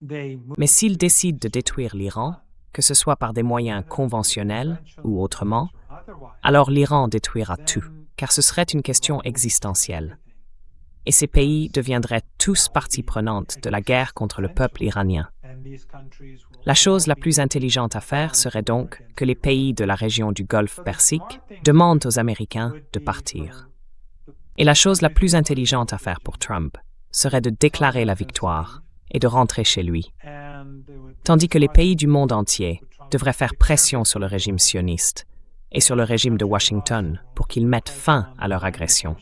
Mais s'ils décident de détruire l'Iran, que ce soit par des moyens conventionnels ou autrement, alors l'Iran détruira tout, car ce serait une question existentielle. Et ces pays deviendraient tous partie prenante de la guerre contre le peuple iranien. La chose la plus intelligente à faire serait donc que les pays de la région du Golfe Persique demandent aux Américains de partir. Et la chose la plus intelligente à faire pour Trump serait de déclarer la victoire et de rentrer chez lui. Tandis que les pays du monde entier devraient faire pression sur le régime sioniste et sur le régime de Washington pour qu'ils mettent fin à leur agression.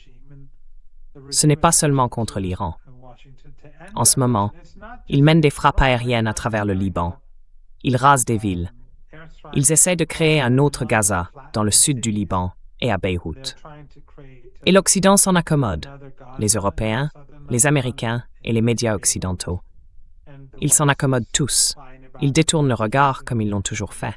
Ce n'est pas seulement contre l'Iran. En ce moment, ils mènent des frappes aériennes à travers le Liban. Ils rasent des villes. Ils essaient de créer un autre Gaza dans le sud du Liban et à Beyrouth. Et l'Occident s'en accommode, les Européens, les Américains et les médias occidentaux. Ils s'en accommodent tous. Ils détournent le regard comme ils l'ont toujours fait.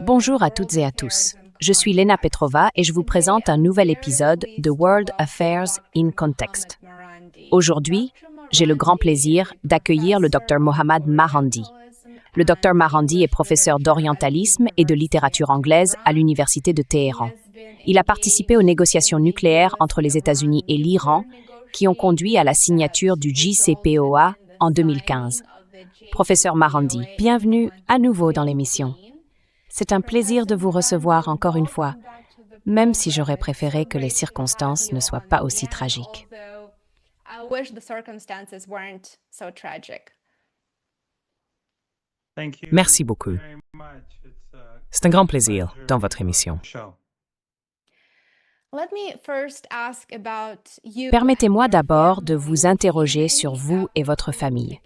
Bonjour à toutes et à tous. Je suis Lena Petrova et je vous présente un nouvel épisode de World Affairs in Context. Aujourd'hui, j'ai le grand plaisir d'accueillir le Dr Mohammad Marandi. Le Dr Marandi est professeur d'orientalisme et de littérature anglaise à l'Université de Téhéran. Il a participé aux négociations nucléaires entre les États-Unis et l'Iran qui ont conduit à la signature du JCPOA en 2015. Professeur Marandi, bienvenue à nouveau dans l'émission. C'est un plaisir de vous recevoir encore une fois, même si j'aurais préféré que les circonstances ne soient pas aussi tragiques. Merci beaucoup. C'est un grand plaisir dans votre émission. Permettez-moi d'abord de vous interroger sur vous et votre famille.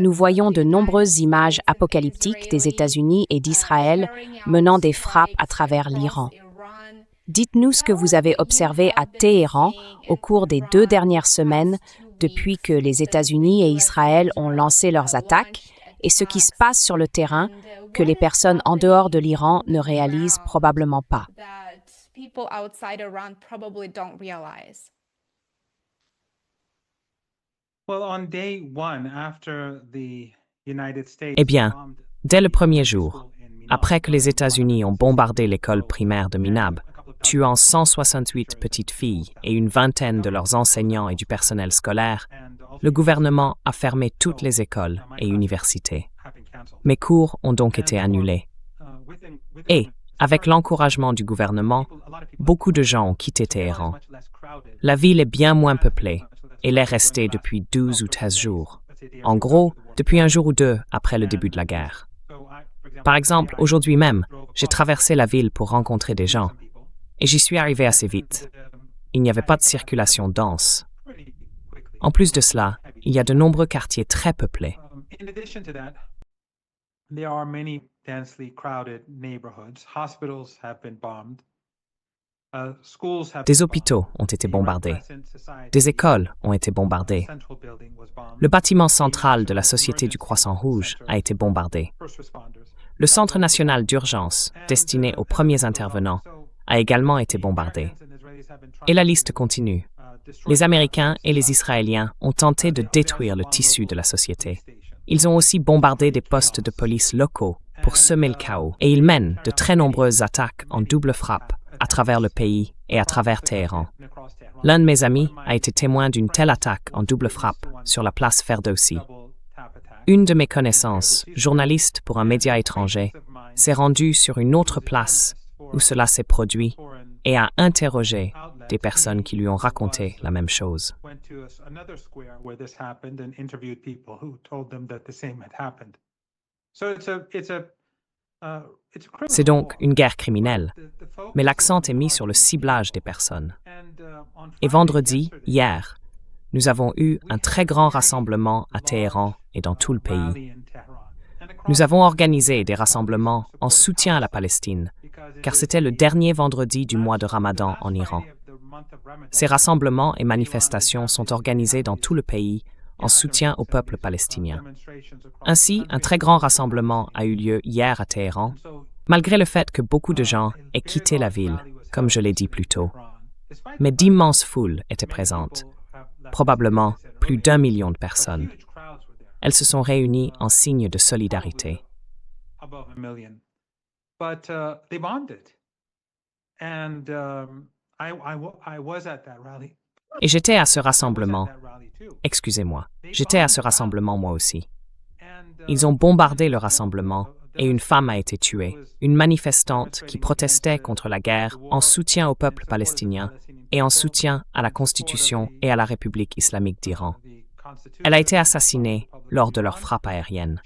Nous voyons de nombreuses images apocalyptiques des États-Unis et d'Israël menant des frappes à travers l'Iran. Dites-nous ce que vous avez observé à Téhéran au cours des 2 dernières semaines depuis que les États-Unis et Israël ont lancé leurs attaques et ce qui se passe sur le terrain que les personnes en dehors de l'Iran ne réalisent probablement pas. Eh bien, dès le premier jour, après que les États-Unis ont bombardé l'école primaire de Minab, tuant 168 petites filles et une vingtaine de leurs enseignants et du personnel scolaire, le gouvernement a fermé toutes les écoles et universités. Mes cours ont donc été annulés. Et, avec l'encouragement du gouvernement, beaucoup de gens ont quitté Téhéran. La ville est bien moins peuplée et l'est restée depuis 12 ou 13 jours. En gros, depuis un jour ou 2 après le début de la guerre. Par exemple, aujourd'hui même, j'ai traversé la ville pour rencontrer des gens et j'y suis arrivé assez vite. Il n'y avait pas de circulation dense. En plus de cela, il y a de nombreux quartiers très peuplés. Des hôpitaux ont été bombardés. Des écoles ont été bombardées. Le bâtiment central de la Société du Croissant Rouge a été bombardé. Le Centre national d'urgence, destiné aux premiers intervenants, a également été bombardé. Et la liste continue. Les Américains et les Israéliens ont tenté de détruire le tissu de la société. Ils ont aussi bombardé des postes de police locaux pour semer le chaos et ils mènent de très nombreuses attaques en double frappe à travers le pays et à travers Téhéran. L'un de mes amis a été témoin d'une telle attaque en double frappe sur la place Ferdowsi. Une de mes connaissances, journaliste pour un média étranger, s'est rendue sur une autre place où cela s'est produit et a interrogé des personnes qui lui ont raconté la même chose. C'est donc une guerre criminelle, mais l'accent est mis sur le ciblage des personnes. Et vendredi, hier, nous avons eu un très grand rassemblement à Téhéran et dans tout le pays. Nous avons organisé des rassemblements en soutien à la Palestine, car c'était le dernier vendredi du mois de Ramadan en Iran. Ces rassemblements et manifestations sont organisés dans tout le pays en soutien au peuple palestinien. Ainsi, un très grand rassemblement a eu lieu hier à Téhéran, Malgré le fait que beaucoup de gens aient quitté la ville, comme je l'ai dit plus tôt, mais d'immenses foules étaient présentes, probablement plus d'1 million de personnes. Elles se sont réunies en signe de solidarité. Et j'étais à ce rassemblement. Excusez-moi, j'étais à ce rassemblement moi aussi. Ils ont bombardé le rassemblement et une femme a été tuée, une manifestante qui protestait contre la guerre en soutien au peuple palestinien et en soutien à la Constitution et à la République islamique d'Iran. Elle a été assassinée lors de leur frappe aérienne.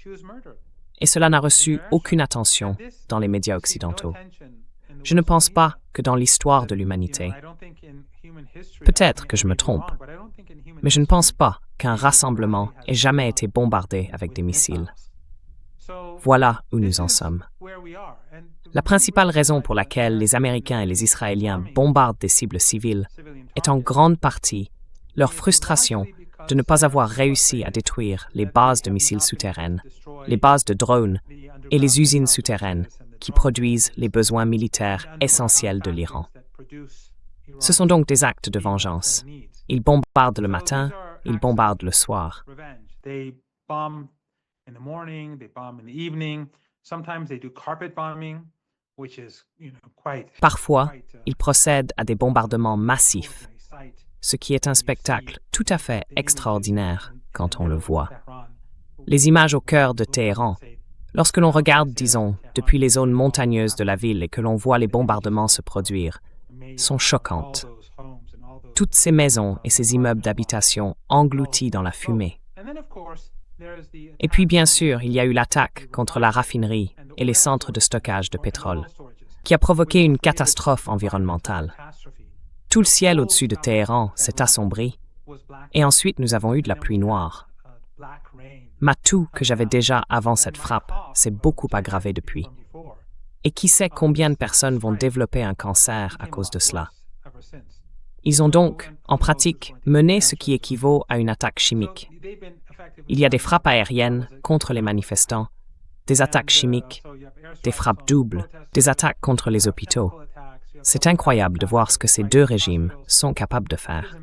Et cela n'a reçu aucune attention dans les médias occidentaux. Je ne pense pas que dans l'histoire de l'humanité, peut-être que je me trompe, mais je ne pense pas qu'un rassemblement ait jamais été bombardé avec des missiles. Voilà où nous en sommes. La principale raison pour laquelle les Américains et les Israéliens bombardent des cibles civiles est en grande partie leur frustration de ne pas avoir réussi à détruire les bases de missiles souterraines, les bases de drones et les usines souterraines qui produisent les besoins militaires essentiels de l'Iran. Ce sont donc des actes de vengeance. Ils bombardent le matin, ils bombardent le soir. Parfois, ils procèdent à des bombardements massifs, ce qui est un spectacle tout à fait extraordinaire quand on le voit. Les images au cœur de Téhéran, lorsque l'on regarde, disons, depuis les zones montagneuses de la ville et que l'on voit les bombardements se produire, sont choquantes. Toutes ces maisons et ces immeubles d'habitation engloutis dans la fumée. Et puis, bien sûr, il y a eu l'attaque contre la raffinerie et les centres de stockage de pétrole, qui a provoqué une catastrophe environnementale. Tout le ciel au-dessus de Téhéran s'est assombri, et ensuite nous avons eu de la pluie noire. Ma toux que j'avais déjà avant cette frappe s'est beaucoup aggravée depuis. Et qui sait combien de personnes vont développer un cancer à cause de cela. Ils ont donc, en pratique, mené ce qui équivaut à une attaque chimique. Il y a des frappes aériennes contre les manifestants, des attaques chimiques, des frappes doubles, des attaques contre les hôpitaux. C'est incroyable de voir ce que ces deux régimes sont capables de faire.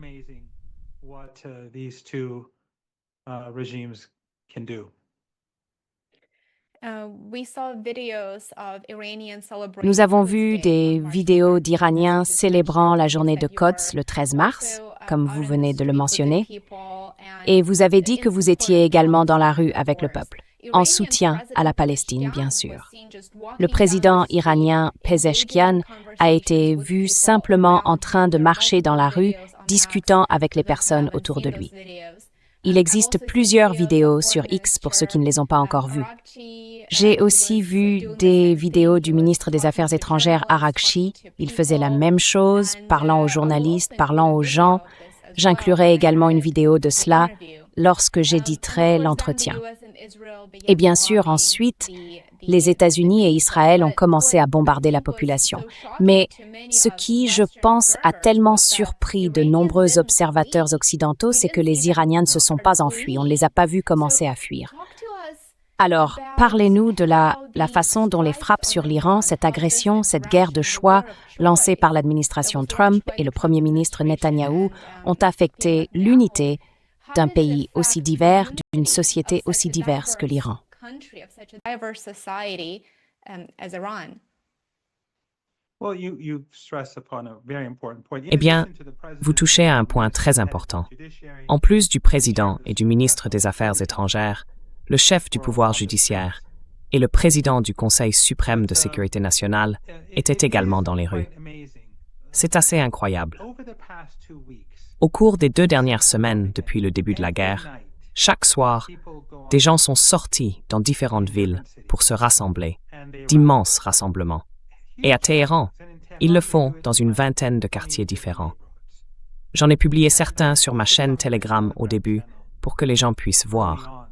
Nous avons vu des vidéos d'Iraniens célébrant la journée de Quds le 13 mars, comme vous venez de le mentionner, et vous avez dit que vous étiez également dans la rue avec le peuple, en soutien à la Palestine, bien sûr. Le président iranien Pezeshkian a été vu simplement en train de marcher dans la rue, discutant avec les personnes autour de lui. Il existe plusieurs vidéos sur X pour ceux qui ne les ont pas encore vues. J'ai aussi vu des vidéos du ministre des Affaires étrangères Araghchi. Il faisait la même chose, parlant aux journalistes, parlant aux gens. J'inclurai également une vidéo de cela lorsque j'éditerai l'entretien. Et bien sûr, ensuite, les États-Unis et Israël ont commencé à bombarder la population. Mais ce qui, je pense, a tellement surpris de nombreux observateurs occidentaux, c'est que les Iraniens ne se sont pas enfuis. On ne les a pas vus commencer à fuir. Alors, parlez-nous de la façon dont les frappes sur l'Iran, cette agression, cette guerre de choix lancée par l'administration Trump et le Premier ministre Netanyahou ont affecté l'unité d'un pays aussi divers, d'une société aussi diverse que l'Iran. Eh bien, vous touchez à un point très important. En plus du président et du ministre des Affaires étrangères, le chef du pouvoir judiciaire et le président du Conseil suprême de sécurité nationale étaient également dans les rues. C'est assez incroyable. Au cours des 2 dernières semaines depuis le début de la guerre, chaque soir, des gens sont sortis dans différentes villes pour se rassembler, d'immenses rassemblements. Et à Téhéran, ils le font dans une vingtaine de quartiers différents. J'en ai publié certains sur ma chaîne Telegram au début pour que les gens puissent voir.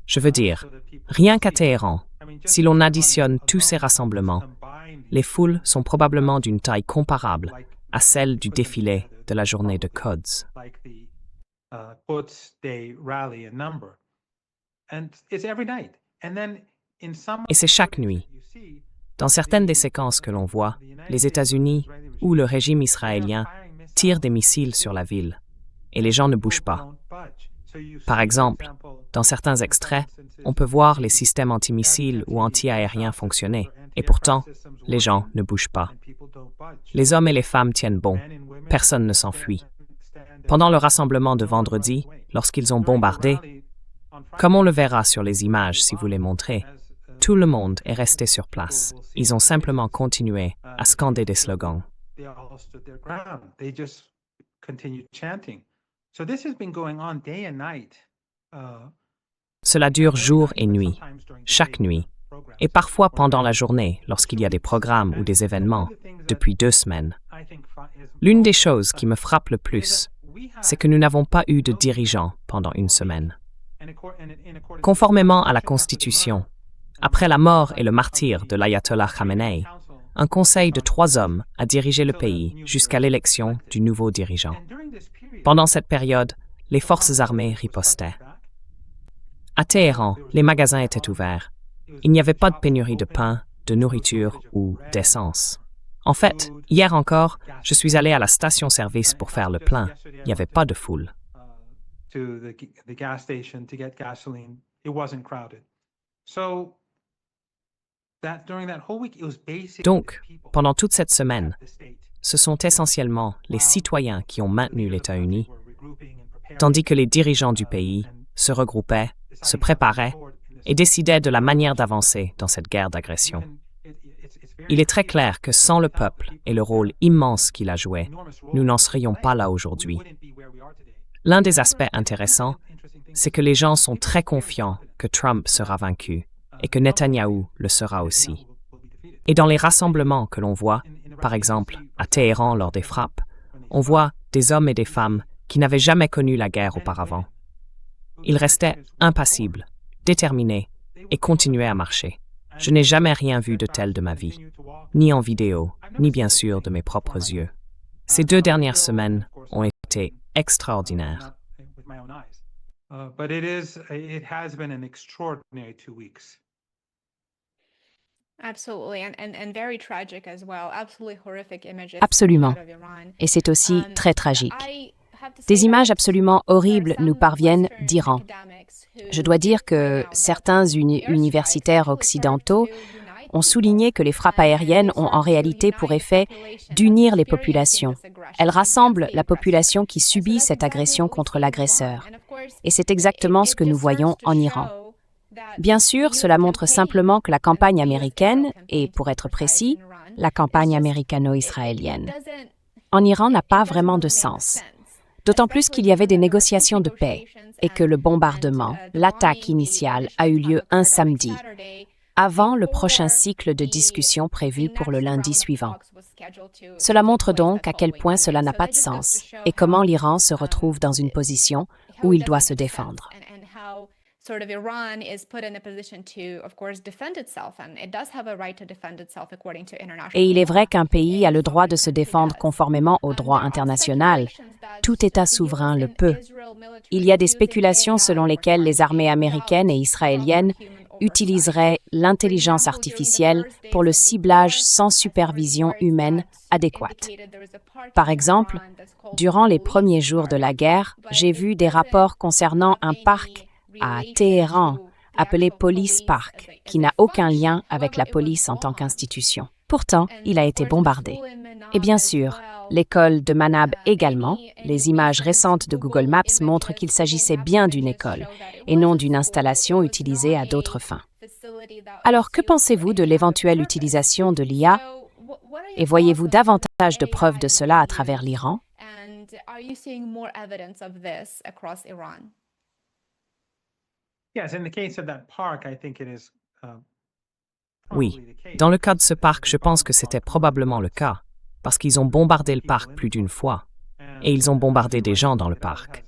Je veux dire, rien qu'à Téhéran, si l'on additionne tous ces rassemblements, les foules sont probablement d'une taille comparable à celle du défilé de la journée de Quds. Et c'est chaque nuit. Dans certaines des séquences que l'on voit, les États-Unis ou le régime israélien tirent des missiles sur la ville, et les gens ne bougent pas. Par exemple, dans certains extraits, on peut voir les systèmes antimissiles ou anti-aériens fonctionner, et pourtant, les gens ne bougent pas. Les hommes et les femmes tiennent bon, personne ne s'enfuit. Pendant le rassemblement de vendredi, lorsqu'ils ont bombardé, comme on le verra sur les images si vous les montrez, tout le monde est resté sur place. Ils ont simplement continué à scander des slogans. Cela dure jour et nuit, chaque nuit, et parfois pendant la journée lorsqu'il y a des programmes ou des événements, depuis 2 semaines. L'une des choses qui me frappe le plus, c'est que nous n'avons pas eu de dirigeant pendant 1 semaine. Conformément à la Constitution, après la mort et le martyre de l'ayatollah Khamenei, un conseil de 3 hommes a dirigé le pays jusqu'à l'élection du nouveau dirigeant. Pendant cette période, les forces armées ripostaient. À Téhéran, les magasins étaient ouverts. Il n'y avait pas de pénurie de pain, de nourriture ou d'essence. En fait, hier encore, je suis allé à la station-service pour faire le plein. Il n'y avait pas de foule. Donc, pendant toute cette semaine, ce sont essentiellement les citoyens qui ont maintenu l'État uni, tandis que les dirigeants du pays se regroupaient, se préparaient et décidaient de la manière d'avancer dans cette guerre d'agression. Il est très clair que sans le peuple et le rôle immense qu'il a joué, nous n'en serions pas là aujourd'hui. L'un des aspects intéressants, c'est que les gens sont très confiants que Trump sera vaincu et que Netanyahou le sera aussi. Et dans les rassemblements que l'on voit, par exemple à Téhéran lors des frappes, on voit des hommes et des femmes qui n'avaient jamais connu la guerre auparavant. Ils restaient impassibles, déterminés et continuaient à marcher. Je n'ai jamais rien vu de tel de ma vie, ni en vidéo, ni bien sûr de mes propres yeux. Ces 2 dernières semaines ont été extraordinaires. Absolument. Et c'est aussi très tragique. Des images absolument horribles nous parviennent d'Iran. Je dois dire que certains universitaires occidentaux ont souligné que les frappes aériennes ont en réalité pour effet d'unir les populations. Elles rassemblent la population qui subit cette agression contre l'agresseur. Et c'est exactement ce que nous voyons en Iran. Bien sûr, cela montre simplement que la campagne américaine, et pour être précis, la campagne américano-israélienne, en Iran n'a pas vraiment de sens. D'autant plus qu'il y avait des négociations de paix et que le bombardement, l'attaque initiale, a eu lieu un samedi, avant le prochain cycle de discussion prévu pour le lundi suivant. Cela montre donc à quel point cela n'a pas de sens et comment l'Iran se retrouve dans une position où il doit se défendre. Et il est vrai qu'un pays a le droit de se défendre conformément au droit international. Tout État souverain le peut. Il y a des spéculations selon lesquelles les armées américaines et israéliennes utiliseraient l'intelligence artificielle pour le ciblage sans supervision humaine adéquate. Par exemple, durant les premiers jours de la guerre, j'ai vu des rapports concernant un parc à Téhéran, appelé Police Park, qui n'a aucun lien avec la police en tant qu'institution. Pourtant, il a été bombardé. Et bien sûr, l'école de Manab également. Les images récentes de Google Maps montrent qu'il s'agissait bien d'une école et non d'une installation utilisée à d'autres fins. Alors, que pensez-vous de l'éventuelle utilisation de l'IA? Et voyez-vous davantage de preuves de cela à travers l'Iran? Oui, dans le cas de ce parc, je pense que c'était probablement le cas, parce qu'ils ont bombardé le parc plus d'une fois, et ils ont bombardé des gens dans le parc.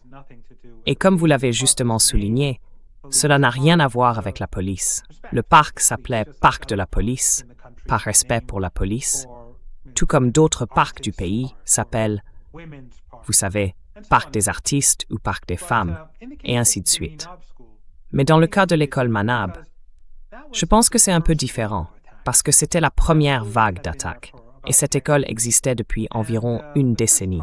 Et comme vous l'avez justement souligné, cela n'a rien à voir avec la police. Le parc s'appelait Parc de la police, par respect pour la police, tout comme d'autres parcs du pays s'appellent, vous savez, Parc des artistes ou Parc des femmes, et ainsi de suite. Mais dans le cas de l'école Manab, je pense que c'est un peu différent, parce que c'était la première vague d'attaques, et cette école existait depuis environ une décennie.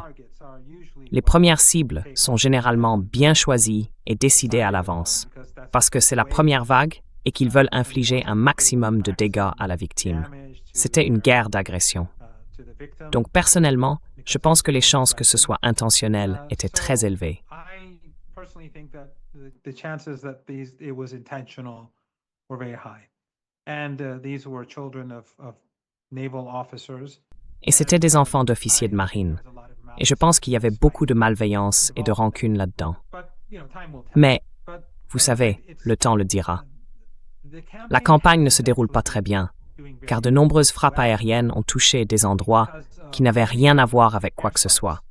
Les premières cibles sont généralement bien choisies et décidées à l'avance, parce que c'est la première vague et qu'ils veulent infliger un maximum de dégâts à la victime. C'était une guerre d'agression. Donc personnellement, je pense que les chances que ce soit intentionnel étaient très élevées. Et c'étaient des enfants d'officiers de marine. Et je pense qu'il y avait beaucoup de malveillance et de rancune là-dedans. Mais, vous savez, le temps le dira. La campagne ne se déroule pas très bien, car de nombreuses frappes aériennes ont touché des endroits qui n'avaient rien à voir avec quoi que ce soit.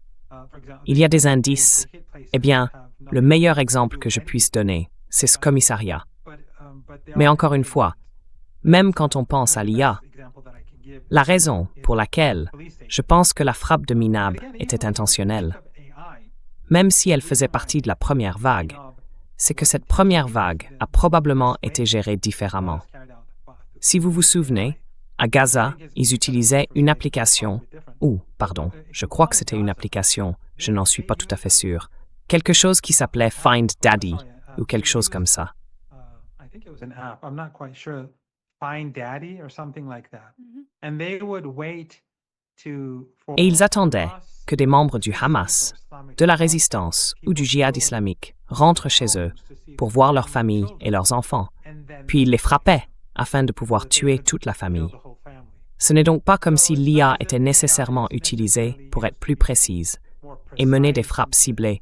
Il y a des indices. Eh bien, le meilleur exemple que je puisse donner, c'est ce commissariat. Mais encore une fois, même quand on pense à l'IA, la raison pour laquelle je pense que la frappe de Minab était intentionnelle, même si elle faisait partie de la première vague, c'est que cette première vague a probablement été gérée différemment. Si vous vous souvenez, à Gaza, ils utilisaient une application, je crois que c'était une application, je n'en suis pas tout à fait sûr, quelque chose qui s'appelait Find Daddy, ou quelque chose comme ça. Et ils attendaient que des membres du Hamas, de la résistance ou du djihad islamique rentrent chez eux pour voir leur famille et leurs enfants, puis ils les frappaient afin de pouvoir tuer toute la famille. Ce n'est donc pas comme si l'IA était nécessairement utilisée pour être plus précise et mener des frappes ciblées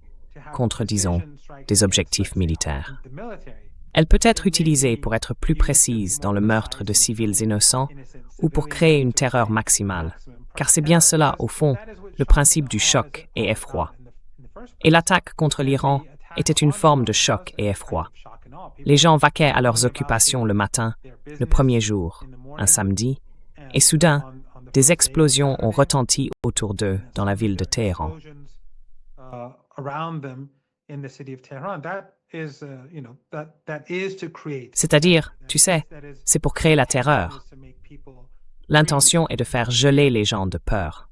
contre, disons, des objectifs militaires. Elle peut être utilisée pour être plus précise dans le meurtre de civils innocents ou pour créer une terreur maximale, car c'est bien cela, au fond, le principe du choc et effroi. Et l'attaque contre l'Iran était une forme de choc et effroi. Les gens vaquaient à leurs occupations le matin, le premier jour, un samedi, et soudain, des explosions ont retenti autour d'eux dans la ville de Téhéran. C'est-à-dire, tu sais, c'est pour créer la terreur. L'intention est de faire geler les gens de peur.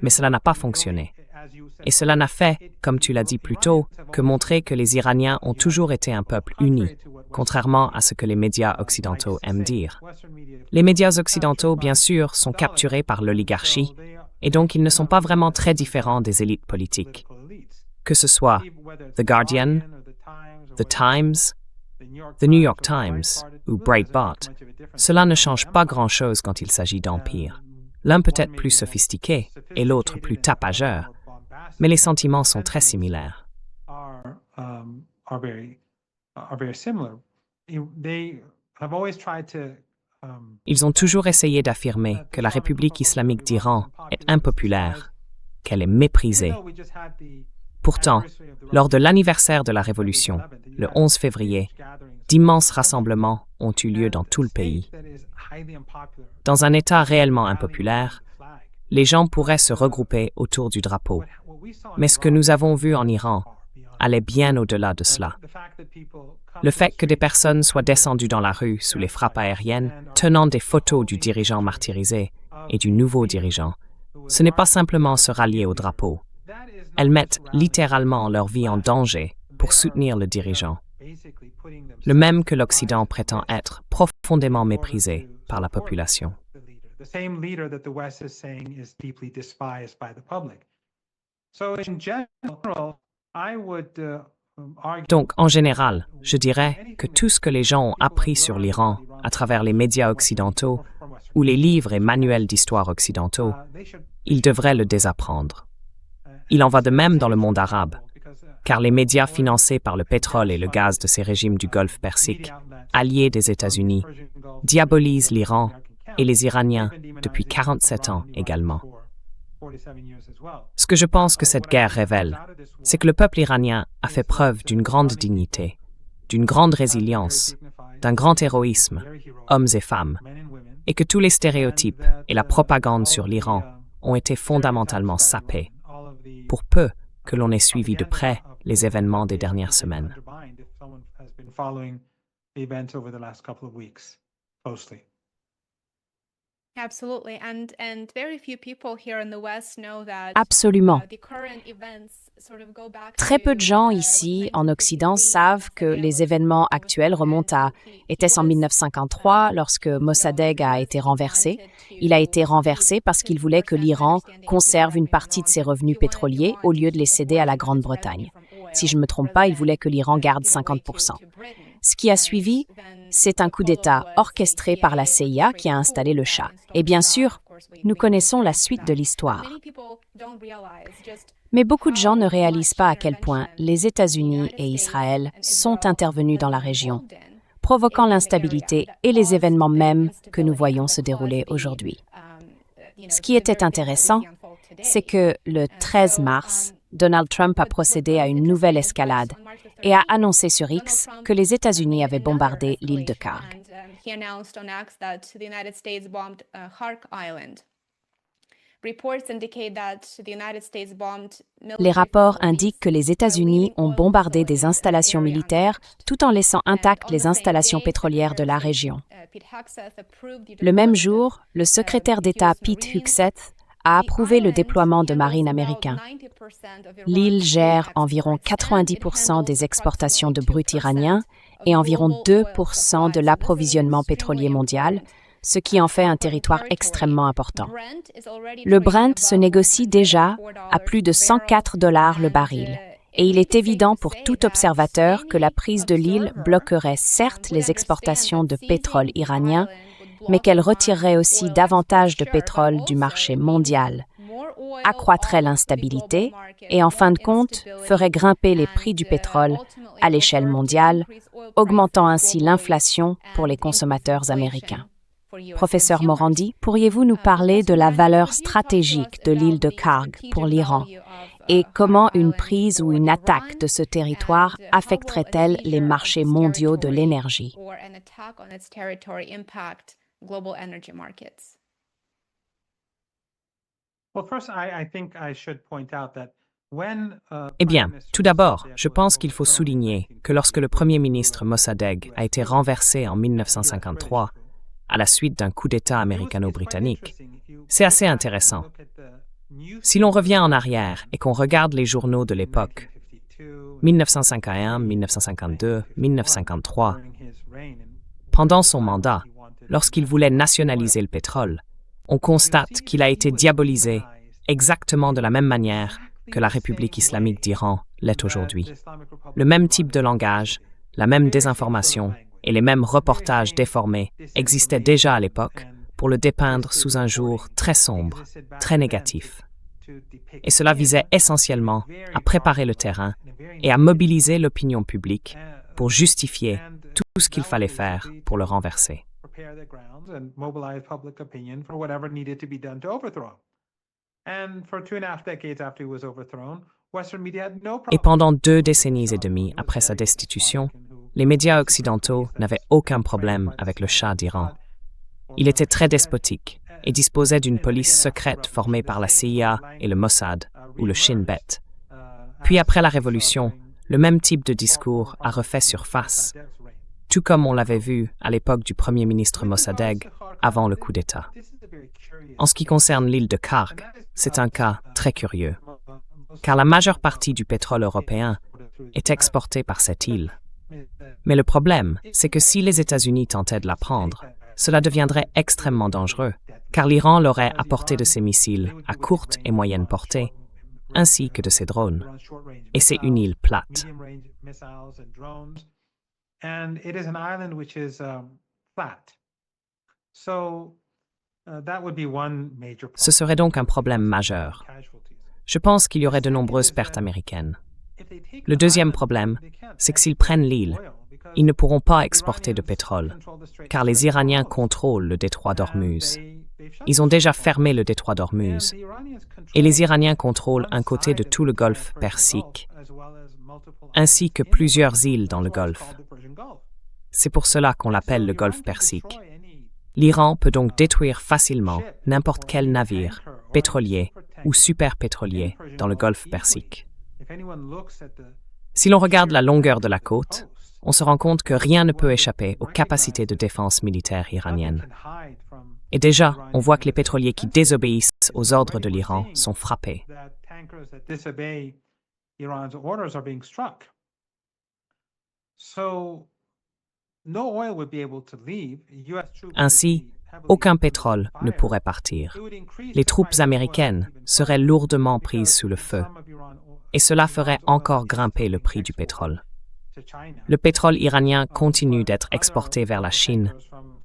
Mais cela n'a pas fonctionné. Et cela n'a fait, comme tu l'as dit plus tôt, que montrer que les Iraniens ont toujours été un peuple uni, contrairement à ce que les médias occidentaux aiment dire. Les médias occidentaux, bien sûr, sont capturés par l'oligarchie, et donc ils ne sont pas vraiment très différents des élites politiques. Que ce soit The Guardian, The Times, The New York Times ou Breitbart, cela ne change pas grand-chose quand il s'agit d'empire. L'un peut être plus sophistiqué et l'autre plus tapageur, mais les sentiments sont très similaires. Ils ont toujours essayé d'affirmer que la République islamique d'Iran est impopulaire, qu'elle est méprisée. Pourtant, lors de l'anniversaire de la Révolution, le 11 février, d'immenses rassemblements ont eu lieu dans tout le pays. Dans un État réellement impopulaire, les gens pourraient se regrouper autour du drapeau. Mais ce que nous avons vu en Iran allait bien au-delà de cela. Le fait que des personnes soient descendues dans la rue sous les frappes aériennes, tenant des photos du dirigeant martyrisé et du nouveau dirigeant, ce n'est pas simplement se rallier au drapeau. Elles mettent littéralement leur vie en danger pour soutenir le dirigeant, le même que l'Occident prétend être profondément méprisé par la population. Donc, en général, je dirais que tout ce que les gens ont appris sur l'Iran à travers les médias occidentaux ou les livres et manuels d'histoire occidentaux, ils devraient le désapprendre. Il en va de même dans le monde arabe, car les médias financés par le pétrole et le gaz de ces régimes du Golfe Persique, alliés des États-Unis, diabolisent l'Iran et les Iraniens depuis 47 ans également. Ce que je pense que cette guerre révèle, c'est que le peuple iranien a fait preuve d'une grande dignité, d'une grande résilience, d'un grand héroïsme, hommes et femmes, et que tous les stéréotypes et la propagande sur l'Iran ont été fondamentalement sapés, pour peu que l'on ait suivi de près les événements des dernières semaines. Absolument. Très peu de gens ici, en Occident, savent que les événements actuels remontent à... Était-ce en 1953, lorsque Mossadegh a été renversé? Il a été renversé parce qu'il voulait que l'Iran conserve une partie de ses revenus pétroliers au lieu de les céder à la Grande-Bretagne. Si je ne me trompe pas, il voulait que l'Iran garde 50%. Ce qui a suivi, c'est un coup d'État orchestré par la CIA qui a installé le Shah. Et bien sûr, nous connaissons la suite de l'histoire. Mais beaucoup de gens ne réalisent pas à quel point les États-Unis et Israël sont intervenus dans la région, provoquant l'instabilité et les événements mêmes que nous voyons se dérouler aujourd'hui. Ce qui était intéressant, c'est que le 13 mars, Donald Trump a procédé à une nouvelle escalade et a annoncé sur X que les États-Unis avaient bombardé l'île de Kharg. Les rapports indiquent que les États-Unis ont bombardé des installations militaires tout en laissant intactes les installations pétrolières de la région. Le même jour, le secrétaire d'État Pete Hegseth a approuvé le déploiement de marines américains. L'île gère environ 90% des exportations de brut iranien et environ 2% de l'approvisionnement pétrolier mondial, ce qui en fait un territoire extrêmement important. Le Brent se négocie déjà à plus de $104 le baril, et il est évident pour tout observateur que la prise de l'île bloquerait certes les exportations de pétrole iranien, mais qu'elle retirerait aussi davantage de pétrole du marché mondial, accroîtrait l'instabilité et, en fin de compte, ferait grimper les prix du pétrole à l'échelle mondiale, augmentant ainsi l'inflation pour les consommateurs américains. Professeur Morandi, pourriez-vous nous parler de la valeur stratégique de l'île de Kharg pour l'Iran et comment une prise ou une attaque de ce territoire affecterait-elle les marchés mondiaux de l'énergie? Eh bien, tout d'abord, je pense qu'il faut souligner que lorsque le premier ministre Mossadegh a été renversé en 1953, à la suite d'un coup d'État américano-britannique, c'est assez intéressant. Si l'on revient en arrière et qu'on regarde les journaux de l'époque, 1951, 1952, 1953, pendant son mandat, lorsqu'il voulait nationaliser le pétrole, on constate qu'il a été diabolisé exactement de la même manière que la République islamique d'Iran l'est aujourd'hui. Le même type de langage, la même désinformation et les mêmes reportages déformés existaient déjà à l'époque pour le dépeindre sous un jour très sombre, très négatif. Et cela visait essentiellement à préparer le terrain et à mobiliser l'opinion publique pour justifier tout ce qu'il fallait faire pour le renverser. Et pendant 2 décennies et demie après sa destitution, les médias occidentaux n'avaient aucun problème avec le Shah d'Iran. Il était très despotique et disposait d'une police secrète formée par la CIA et le Mossad, ou le Shin Bet. Puis après la Révolution, le même type de discours a refait surface, tout comme on l'avait vu à l'époque du Premier ministre Mossadegh avant le coup d'État. En ce qui concerne l'île de Kharg, c'est un cas très curieux, car la majeure partie du pétrole européen est exportée par cette île. Mais le problème, c'est que si les États-Unis tentaient de la prendre, cela deviendrait extrêmement dangereux, car l'Iran leur aurait apporté de ses missiles à courte et moyenne portée, ainsi que de ses drones. Et c'est une île plate. Ce serait donc un problème majeur. Je pense qu'il y aurait de nombreuses pertes américaines. Le deuxième problème, c'est que s'ils prennent l'île, ils ne pourront pas exporter de pétrole, car les Iraniens contrôlent le détroit d'Ormuz. Ils ont déjà fermé le détroit d'Ormuz, et les Iraniens contrôlent un côté de tout le golfe Persique, ainsi que plusieurs îles dans le golfe. C'est pour cela qu'on l'appelle le golfe Persique. L'Iran peut donc détruire facilement n'importe quel navire, pétrolier ou superpétrolier dans le golfe Persique. Si l'on regarde la longueur de la côte, on se rend compte que rien ne peut échapper aux capacités de défense militaire iraniennes. Et déjà, on voit que les pétroliers qui désobéissent aux ordres de l'Iran sont frappés. Ainsi, aucun pétrole ne pourrait partir. Les troupes américaines seraient lourdement prises sous le feu, et cela ferait encore grimper le prix du pétrole. Le pétrole iranien continue d'être exporté vers la Chine,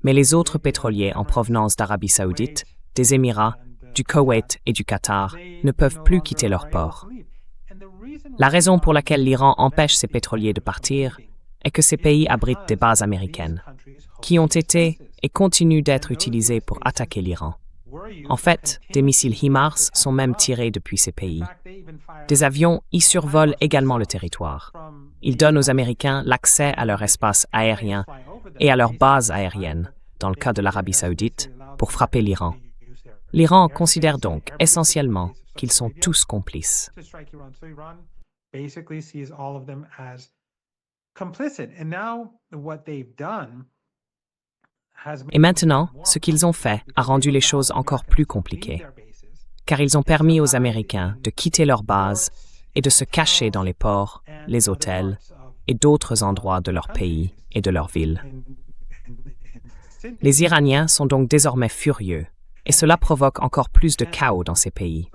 mais les autres pétroliers en provenance d'Arabie saoudite, des Émirats, du Koweït et du Qatar ne peuvent plus quitter leur port. La raison pour laquelle l'Iran empêche ces pétroliers de partir est que ces pays abritent des bases américaines, qui ont été et continuent d'être utilisées pour attaquer l'Iran. En fait, des missiles HIMARS sont même tirés depuis ces pays. Des avions y survolent également le territoire. Ils donnent aux Américains l'accès à leur espace aérien et à leurs bases aériennes, dans le cas de l'Arabie saoudite, pour frapper l'Iran. L'Iran considère donc essentiellement qu'ils sont tous complices. Et maintenant, ce qu'ils ont fait a rendu les choses encore plus compliquées, car ils ont permis aux Américains de quitter leurs bases et de se cacher dans les ports, les hôtels et d'autres endroits de leur pays et de leur ville. Les Iraniens sont donc désormais furieux, et cela provoque encore plus de chaos dans ces pays.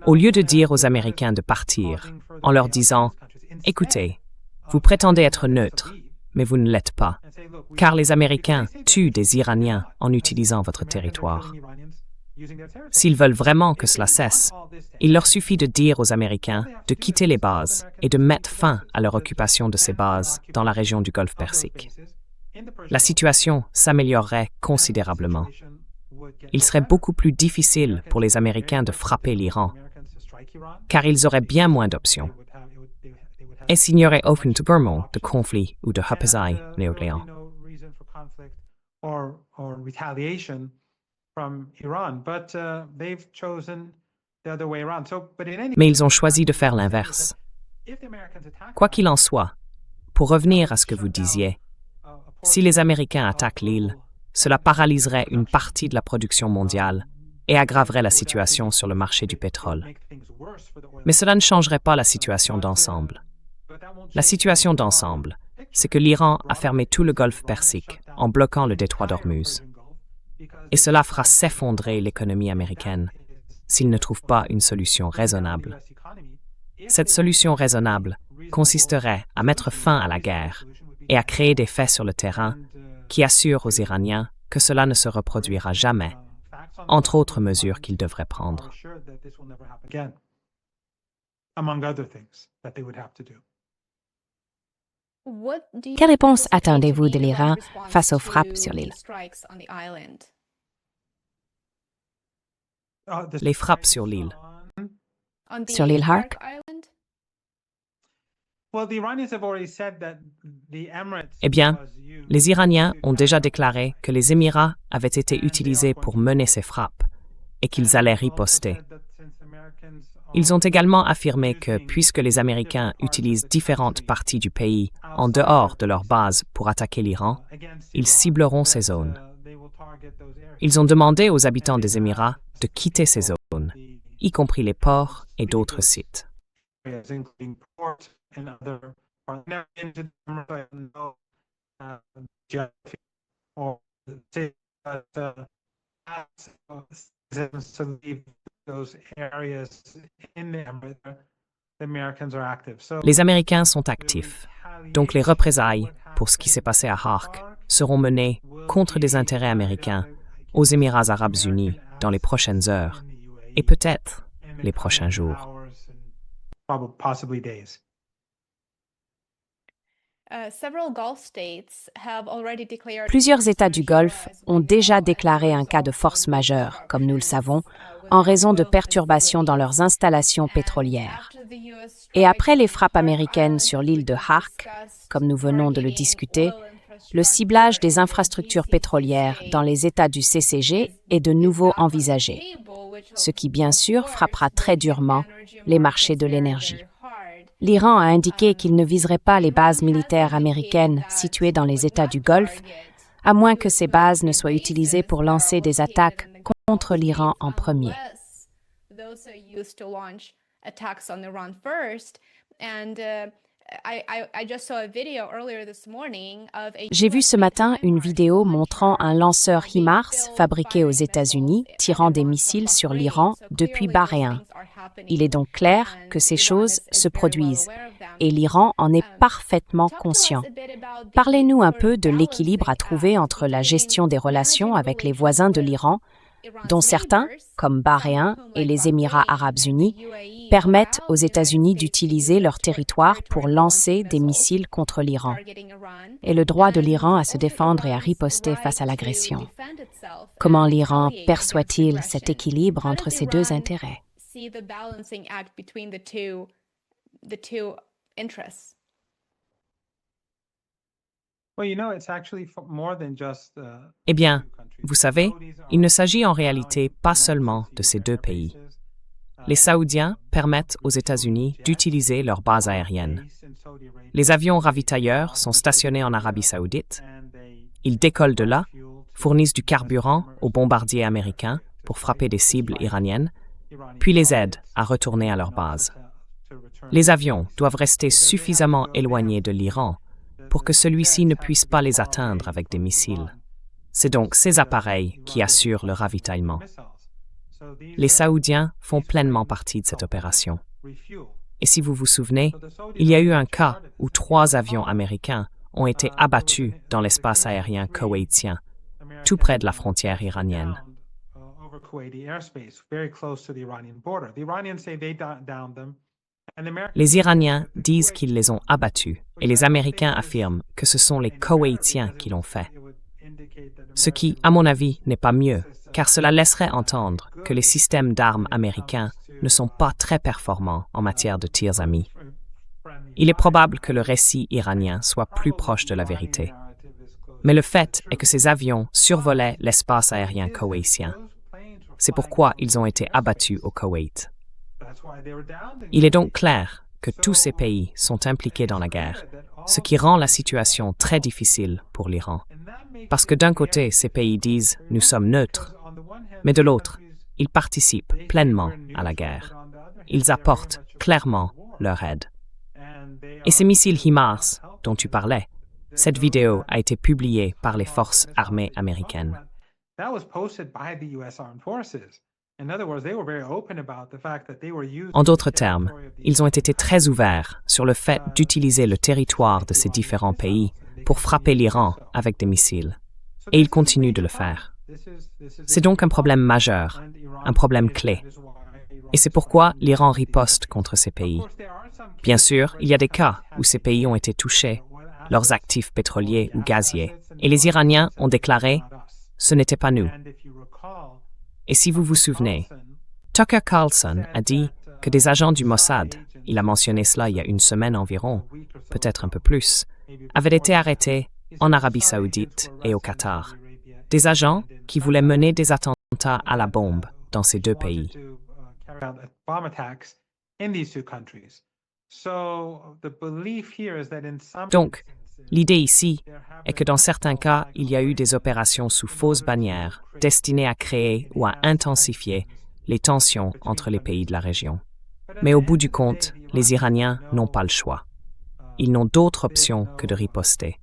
Au lieu de dire aux Américains de partir, en leur disant « Écoutez, vous prétendez être neutre, mais vous ne l'êtes pas, car les Américains tuent des Iraniens en utilisant votre territoire. S'ils veulent vraiment que cela cesse, il leur suffit de dire aux Américains de quitter les bases et de mettre fin à leur occupation de ces bases dans la région du Golfe Persique. La situation s'améliorerait considérablement. Il serait beaucoup plus difficile pour les Américains de frapper l'Iran, car ils auraient bien moins d'options. Et s'ignoraient aucunement de conflit ou de représailles nucléaires. Mais ils ont choisi de faire l'inverse. Quoi qu'il en soit, pour revenir à ce que vous disiez, si les Américains attaquent l'île, cela paralyserait une partie de la production mondiale et aggraverait la situation sur le marché du pétrole. Mais cela ne changerait pas la situation d'ensemble. La situation d'ensemble, c'est que l'Iran a fermé tout le Golfe Persique en bloquant le détroit d'Ormuz. Et cela fera s'effondrer l'économie américaine s'ils ne trouvent pas une solution raisonnable. Cette solution raisonnable consisterait à mettre fin à la guerre et à créer des faits sur le terrain qui assurent aux Iraniens que cela ne se reproduira jamais, entre autres mesures qu'ils devraient prendre. Quelle réponse attendez-vous de l'Iran face aux frappes sur l'île? Les frappes sur l'île. Sur l'île Hark? Eh bien, les Iraniens ont déjà déclaré que les Émirats avaient été utilisés pour mener ces frappes et qu'ils allaient riposter. Ils ont également affirmé que, puisque les Américains utilisent différentes parties du pays en dehors de leur base pour attaquer l'Iran, ils cibleront ces zones. Ils ont demandé aux habitants des Émirats de quitter ces zones, y compris les ports et d'autres sites. Les Américains sont actifs, donc les représailles pour ce qui s'est passé à Hark seront menées contre des intérêts américains aux Émirats arabes unis dans les prochaines heures et peut-être les prochains jours. Plusieurs États du Golfe ont déjà déclaré un cas de force majeure, comme nous le savons, en raison de perturbations dans leurs installations pétrolières. Et après les frappes américaines sur l'île de Hark, comme nous venons de le discuter, le ciblage des infrastructures pétrolières dans les États du CCG est de nouveau envisagé, ce qui bien sûr frappera très durement les marchés de l'énergie. L'Iran a indiqué qu'il ne viserait pas les bases militaires américaines situées dans les États du Golfe, à moins que ces bases ne soient utilisées pour lancer des attaques contre l'Iran en premier. J'ai vu ce matin une vidéo montrant un lanceur HIMARS fabriqué aux États-Unis tirant des missiles sur l'Iran depuis Bahreïn. Il est donc clair que ces choses se produisent et l'Iran en est parfaitement conscient. Parlez-nous un peu de l'équilibre à trouver entre la gestion des relations avec les voisins de l'Iran, dont certains, comme Bahreïn et les Émirats arabes unis, permettent aux États-Unis d'utiliser leur territoire pour lancer des missiles contre l'Iran, et le droit de l'Iran à se défendre et à riposter face à l'agression. Comment l'Iran perçoit-il cet équilibre entre ces deux intérêts? Eh bien, vous savez, il ne s'agit en réalité pas seulement de ces deux pays. Les Saoudiens permettent aux États-Unis d'utiliser leurs bases aériennes. Les avions ravitailleurs sont stationnés en Arabie saoudite. Ils décollent de là, fournissent du carburant aux bombardiers américains pour frapper des cibles iraniennes, puis les aident à retourner à leur base. Les avions doivent rester suffisamment éloignés de l'Iran pour que celui-ci ne puisse pas les atteindre avec des missiles. C'est donc ces appareils qui assurent le ravitaillement. Les Saoudiens font pleinement partie de cette opération. Et si vous vous souvenez, il y a eu un cas où 3 avions américains ont été abattus dans l'espace aérien koweïtien, tout près de la frontière iranienne. Les Iraniens disent qu'ils les ont abattus et les Américains affirment que ce sont les Koweïtiens qui l'ont fait. Ce qui, à mon avis, n'est pas mieux, car cela laisserait entendre que les systèmes d'armes américains ne sont pas très performants en matière de tirs amis. Il est probable que le récit iranien soit plus proche de la vérité. Mais le fait est que ces avions survolaient l'espace aérien koweïtien. C'est pourquoi ils ont été abattus au Koweït. Il est donc clair que tous ces pays sont impliqués dans la guerre, ce qui rend la situation très difficile pour l'Iran. Parce que d'un côté, ces pays disent « nous sommes neutres », mais de l'autre, ils participent pleinement à la guerre. Ils apportent clairement leur aide. Et ces missiles HIMARS dont tu parlais, cette vidéo a été publiée par les forces armées américaines. En d'autres termes, ils ont été très ouverts sur le fait d'utiliser le territoire de ces différents pays pour frapper l'Iran avec des missiles. Et ils continuent de le faire. C'est donc un problème majeur, un problème clé. Et c'est pourquoi l'Iran riposte contre ces pays. Bien sûr, il y a des cas où ces pays ont été touchés, leurs actifs pétroliers ou gaziers, et les Iraniens ont déclaré « ce n'était pas nous ». Et si vous vous souvenez, Tucker Carlson a dit que des agents du Mossad, il a mentionné cela il y a une semaine environ, peut-être un peu plus, avaient été arrêtés en Arabie saoudite et au Qatar. Des agents qui voulaient mener des attentats à la bombe dans ces deux pays. Donc, l'idée ici est que dans certains cas, il y a eu des opérations sous fausse bannière destinées à créer ou à intensifier les tensions entre les pays de la région. Mais au bout du compte, les Iraniens n'ont pas le choix. Ils n'ont d'autre option que de riposter.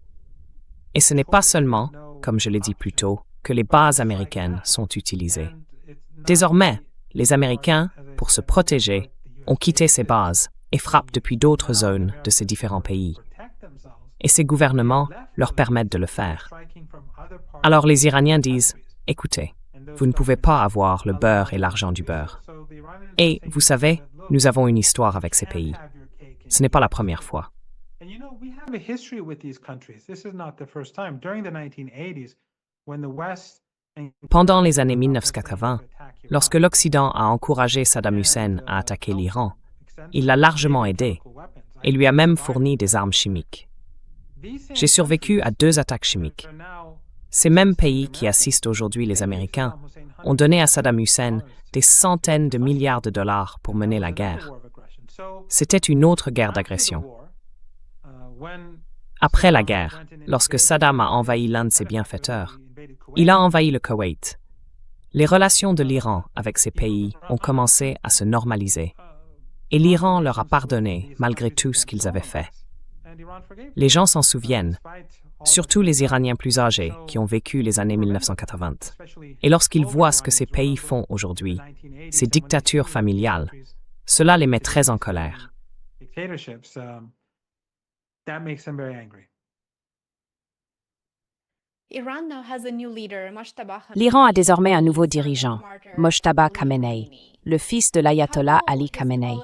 Et ce n'est pas seulement, comme je l'ai dit plus tôt, que les bases américaines sont utilisées. Désormais, les Américains, pour se protéger, ont quitté ces bases et frappent depuis d'autres zones de ces différents pays. Et ces gouvernements leur permettent de le faire. Alors les Iraniens disent « Écoutez, vous ne pouvez pas avoir le beurre et l'argent du beurre. Et, vous savez, nous avons une histoire avec ces pays. Ce n'est pas la première fois. » Pendant les années 1980, lorsque l'Occident a encouragé Saddam Hussein à attaquer l'Iran, il l'a largement aidé et lui a même fourni des armes chimiques. J'ai survécu à 2 attaques chimiques. Ces mêmes pays qui assistent aujourd'hui les Américains ont donné à Saddam Hussein des centaines de milliards de dollars pour mener la guerre. C'était une autre guerre d'agression. Après la guerre, lorsque Saddam a envahi l'un de ses bienfaiteurs, il a envahi le Koweït. Les relations de l'Iran avec ces pays ont commencé à se normaliser. Et l'Iran leur a pardonné malgré tout ce qu'ils avaient fait. Les gens s'en souviennent, surtout les Iraniens plus âgés qui ont vécu les années 1980. Et lorsqu'ils voient ce que ces pays font aujourd'hui, ces dictatures familiales, cela les met très en colère. L'Iran a désormais un nouveau dirigeant, Mojtaba Khamenei, le fils de l'ayatollah Ali Khamenei.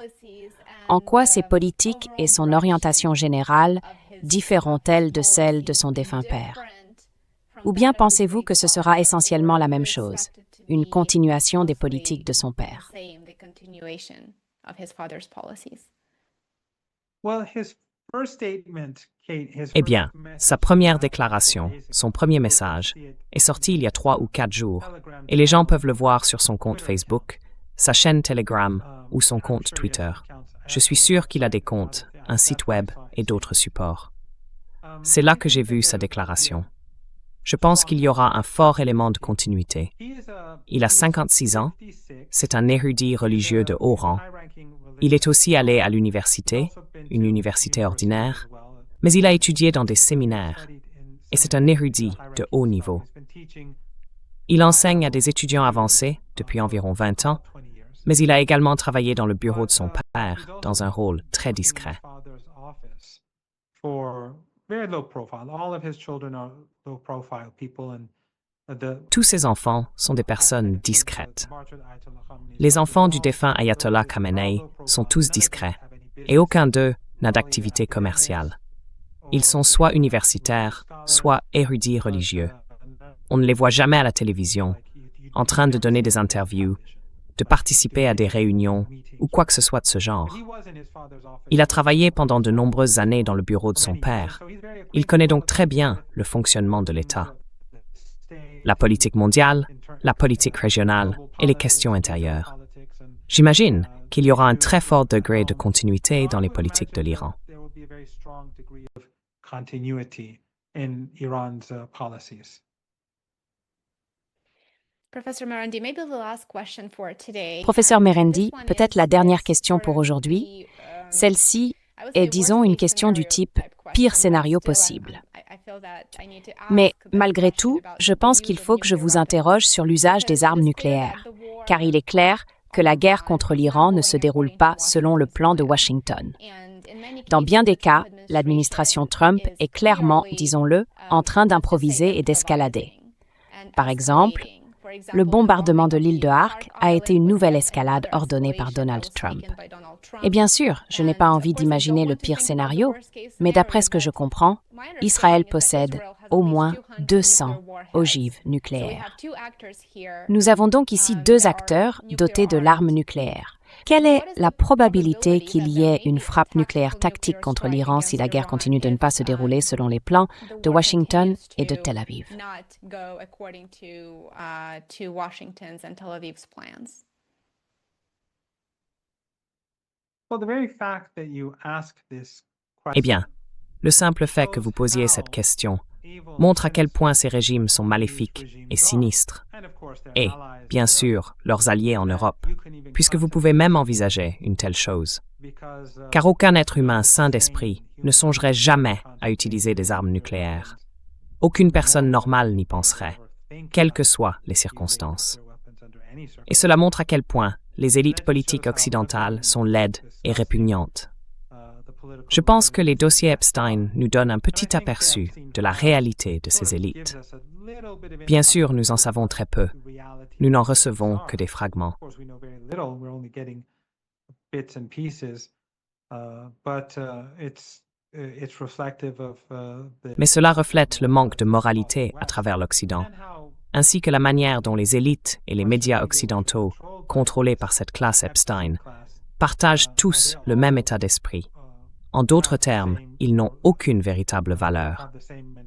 En quoi ses politiques et son orientation générale différeront-elles de celles de son défunt père? Ou bien pensez-vous que ce sera essentiellement la même chose, une continuation des politiques de son père? Eh bien, sa première déclaration, son premier message, est sorti il y a 3 ou 4 jours, et les gens peuvent le voir sur son compte Facebook, sa chaîne Telegram ou son compte Twitter. Je suis sûr qu'il a des comptes, un site web et d'autres supports. C'est là que j'ai vu sa déclaration. Je pense qu'il y aura un fort élément de continuité. Il a 56 ans, c'est un érudit religieux de haut rang. Il est aussi allé à l'université, une université ordinaire, mais il a étudié dans des séminaires, et c'est un érudit de haut niveau. Il enseigne à des étudiants avancés depuis environ 20 ans, mais il a également travaillé dans le bureau de son père, dans un rôle très discret. Tous ses enfants sont des personnes discrètes. Les enfants du défunt ayatollah Khamenei sont tous discrets, et aucun d'eux n'a d'activité commerciale. Ils sont soit universitaires, soit érudits religieux. On ne les voit jamais à la télévision, en train de donner des interviews, de participer à des réunions ou quoi que ce soit de ce genre. Il a travaillé pendant de nombreuses années dans le bureau de son père. Il connaît donc très bien le fonctionnement de l'État, la politique mondiale, la politique régionale et les questions intérieures. J'imagine qu'il y aura un très fort degré de continuité dans les politiques de l'Iran. Professeur Merendi, peut-être la dernière question pour aujourd'hui. Celle-ci est, disons, une question du type « pire scénario possible ». Mais malgré tout, je pense qu'il faut que je vous interroge sur l'usage des armes nucléaires, car il est clair que la guerre contre l'Iran ne se déroule pas selon le plan de Washington. Dans bien des cas, l'administration Trump est clairement, disons-le, en train d'improviser et d'escalader. Par exemple, le bombardement de l'île de Ark a été une nouvelle escalade ordonnée par Donald Trump. Et bien sûr, je n'ai pas envie d'imaginer le pire scénario, mais d'après ce que je comprends, Israël possède au moins 200 ogives nucléaires. Nous avons donc ici 2 acteurs dotés de l'arme nucléaire. Quelle est la probabilité qu'il y ait une frappe nucléaire tactique contre l'Iran si la guerre continue de ne pas se dérouler selon les plans de Washington et de Tel Aviv? Eh bien, le simple fait que vous posiez cette question montre à quel point ces régimes sont maléfiques et sinistres, et, bien sûr, leurs alliés en Europe, puisque vous pouvez même envisager une telle chose. Car aucun être humain sain d'esprit ne songerait jamais à utiliser des armes nucléaires. Aucune personne normale n'y penserait, quelles que soient les circonstances. Et cela montre à quel point les élites politiques occidentales sont laides et répugnantes. Je pense que les dossiers Epstein nous donnent un petit aperçu de la réalité de ces élites. Bien sûr, nous en savons très peu. Nous n'en recevons que des fragments. Mais cela reflète le manque de moralité à travers l'Occident, ainsi que la manière dont les élites et les médias occidentaux, contrôlés par cette classe Epstein, partagent tous le même état d'esprit. En d'autres termes, ils n'ont aucune véritable valeur.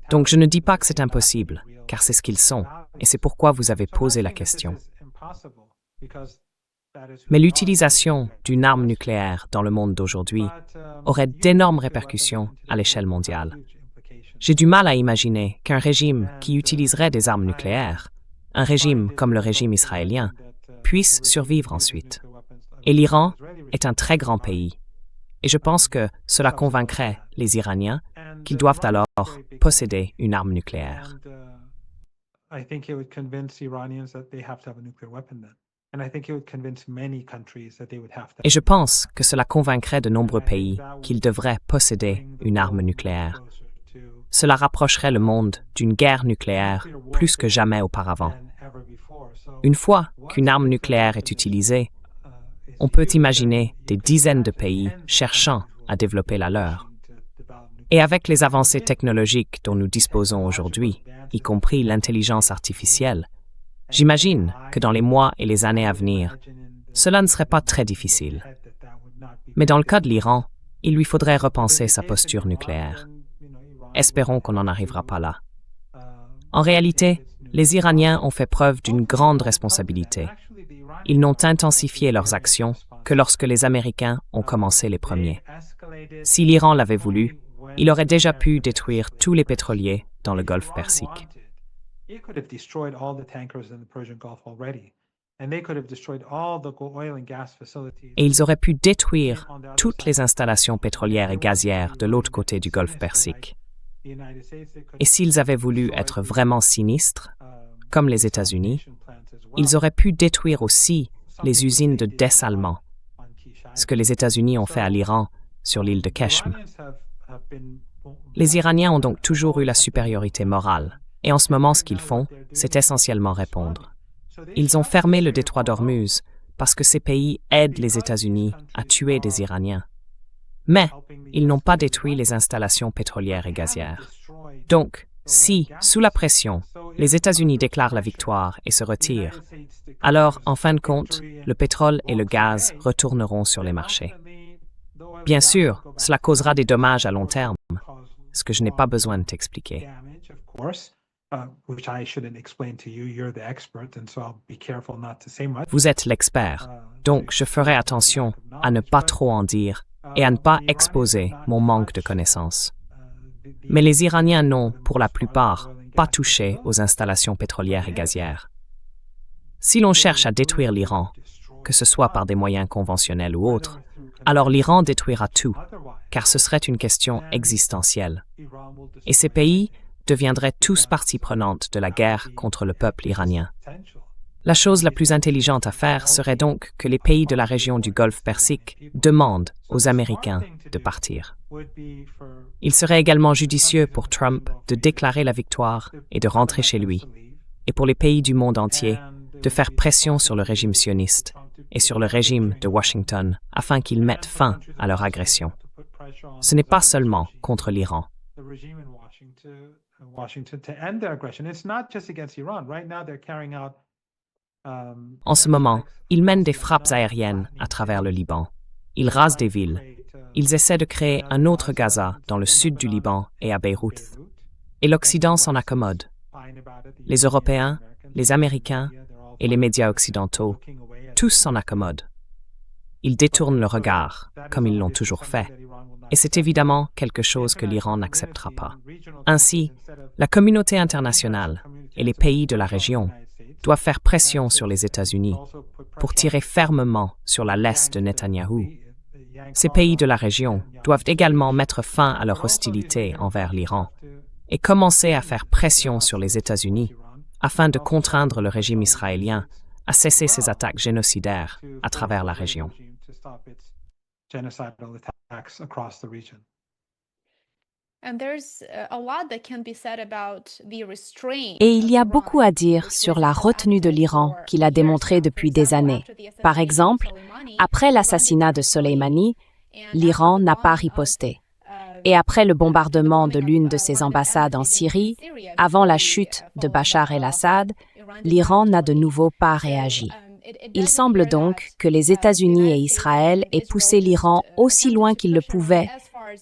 Donc je ne dis pas que c'est impossible, car c'est ce qu'ils sont, et c'est pourquoi vous avez posé la question. Mais l'utilisation d'une arme nucléaire dans le monde d'aujourd'hui aurait d'énormes répercussions à l'échelle mondiale. J'ai du mal à imaginer qu'un régime qui utiliserait des armes nucléaires, un régime comme le régime israélien, puisse survivre ensuite. Et l'Iran est un très grand pays. Et je pense que cela convaincrait les Iraniens qu'ils doivent alors posséder une arme nucléaire. Et je pense que cela convaincrait de nombreux pays qu'ils devraient posséder une arme nucléaire. Cela rapprocherait le monde d'une guerre nucléaire plus que jamais auparavant. Une fois qu'une arme nucléaire est utilisée, on peut imaginer des dizaines de pays cherchant à développer la leur. Et avec les avancées technologiques dont nous disposons aujourd'hui, y compris l'intelligence artificielle, j'imagine que dans les mois et les années à venir, cela ne serait pas très difficile. Mais dans le cas de l'Iran, il lui faudrait repenser sa posture nucléaire. Espérons qu'on n'en arrivera pas là. En réalité, les Iraniens ont fait preuve d'une grande responsabilité. Ils n'ont intensifié leurs actions que lorsque les Américains ont commencé les premiers. Si l'Iran l'avait voulu, il aurait déjà pu détruire tous les pétroliers dans le golfe Persique. Et ils auraient pu détruire toutes les installations pétrolières et gazières de l'autre côté du golfe Persique. Et s'ils avaient voulu être vraiment sinistres, comme les États-Unis, ils auraient pu détruire aussi les usines de dessalement, ce que les États-Unis ont fait à l'Iran sur l'île de Keshm. Les Iraniens ont donc toujours eu la supériorité morale, et en ce moment ce qu'ils font, c'est essentiellement répondre. Ils ont fermé le détroit d'Ormuz parce que ces pays aident les États-Unis à tuer des Iraniens. Mais ils n'ont pas détruit les installations pétrolières et gazières. Donc, si, sous la pression, les États-Unis déclarent la victoire et se retirent, alors, en fin de compte, le pétrole et le gaz retourneront sur les marchés. Bien sûr, cela causera des dommages à long terme, ce que je n'ai pas besoin de t'expliquer. Vous êtes l'expert, donc je ferai attention à ne pas trop en dire et à ne pas exposer mon manque de connaissances. Mais les Iraniens n'ont, pour la plupart, pas touché aux installations pétrolières et gazières. Si l'on cherche à détruire l'Iran, que ce soit par des moyens conventionnels ou autres, alors l'Iran détruira tout, car ce serait une question existentielle. Et ces pays deviendraient tous partie prenante de la guerre contre le peuple iranien. La chose la plus intelligente à faire serait donc que les pays de la région du Golfe Persique demandent aux Américains de partir. Il serait également judicieux pour Trump de déclarer la victoire et de rentrer chez lui, et pour les pays du monde entier de faire pression sur le régime sioniste et sur le régime de Washington afin qu'ils mettent fin à leur agression. Ce n'est pas seulement contre l'Iran. En ce moment, ils mènent des frappes aériennes à travers le Liban. Ils rasent des villes. Ils essaient de créer un autre Gaza dans le sud du Liban et à Beyrouth. Et l'Occident s'en accommode. Les Européens, les Américains et les médias occidentaux, tous s'en accommodent. Ils détournent le regard, comme ils l'ont toujours fait. Et c'est évidemment quelque chose que l'Iran n'acceptera pas. Ainsi, la communauté internationale et les pays de la région doivent faire pression sur les États-Unis pour tirer fermement sur la laisse de Netanyahou. Ces pays de la région doivent également mettre fin à leur hostilité envers l'Iran et commencer à faire pression sur les États-Unis afin de contraindre le régime israélien à cesser ses attaques génocidaires à travers la région. Et il y a beaucoup à dire sur la retenue de l'Iran qu'il a démontrée depuis des années. Par exemple, après l'assassinat de Soleimani, l'Iran n'a pas riposté. Et après le bombardement de l'une de ses ambassades en Syrie, avant la chute de Bachar el-Assad, l'Iran n'a de nouveau pas réagi. Il semble donc que les États-Unis et Israël aient poussé l'Iran aussi loin qu'ils le pouvaient,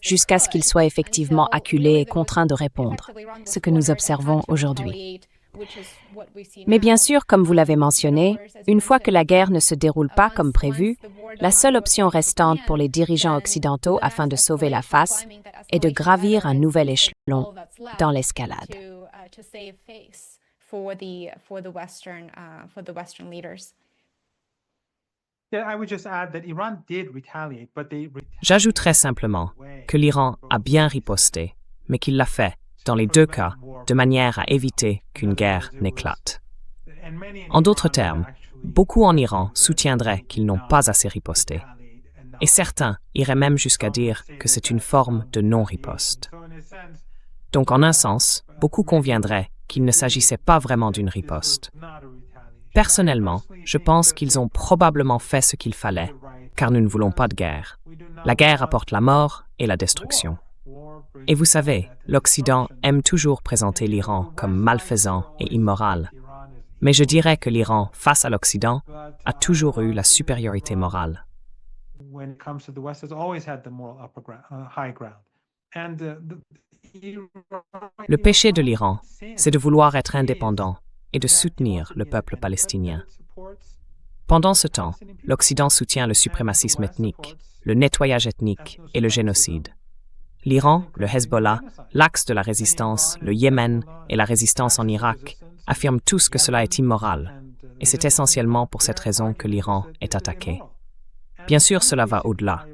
jusqu'à ce qu'il soit effectivement acculé et contraint de répondre, ce que nous observons aujourd'hui. Mais bien sûr, comme vous l'avez mentionné, une fois que la guerre ne se déroule pas comme prévu, la seule option restante pour les dirigeants occidentaux afin de sauver la face est de gravir un nouvel échelon. dans l'escalade. J'ajouterais simplement que l'Iran a bien riposté, mais qu'il l'a fait, dans les deux cas, de manière à éviter qu'une guerre n'éclate. En d'autres termes, beaucoup en Iran soutiendraient qu'ils n'ont pas assez riposté. Et certains iraient même jusqu'à dire que c'est une forme de non-riposte. Donc en un sens, beaucoup conviendraient qu'il ne s'agissait pas vraiment d'une riposte. Personnellement, je pense qu'ils ont probablement fait ce qu'il fallait, car nous ne voulons pas de guerre. La guerre apporte la mort et la destruction. Et vous savez, l'Occident aime toujours présenter l'Iran comme malfaisant et immoral. Mais je dirais que l'Iran, face à l'Occident, a toujours eu la supériorité morale. Le péché de l'Iran, c'est de vouloir être indépendant et de soutenir le peuple palestinien. Pendant ce temps, l'Occident soutient le suprémacisme ethnique, le nettoyage ethnique et le génocide. L'Iran, le Hezbollah, l'axe de la résistance, le Yémen et la résistance en Irak affirment tous que cela est immoral, et c'est essentiellement pour cette raison que l'Iran est attaqué. Bien sûr, cela va au-delà.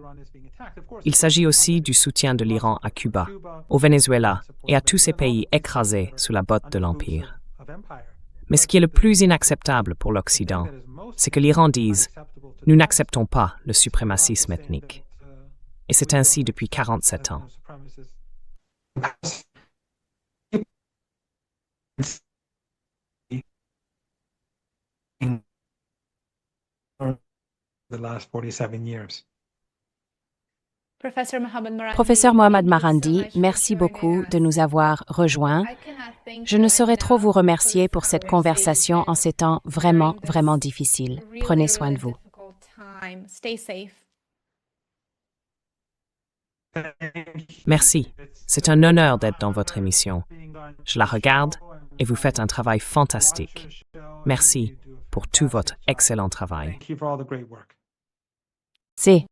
Il s'agit aussi du soutien de l'Iran à Cuba, au Venezuela et à tous ces pays écrasés sous la botte de l'Empire. Mais ce qui est le plus inacceptable pour l'Occident, c'est que l'Iran dise « Nous n'acceptons pas le suprémacisme ethnique ». Et c'est ainsi depuis 47 ans. Professeur Mohammad Marandi, merci beaucoup de nous avoir rejoints. Je ne saurais trop vous remercier pour cette conversation en ces temps vraiment, vraiment difficiles. Prenez soin de vous. Merci. C'est un honneur d'être dans votre émission. Je la regarde et vous faites un travail fantastique. Merci pour tout votre excellent travail. C'est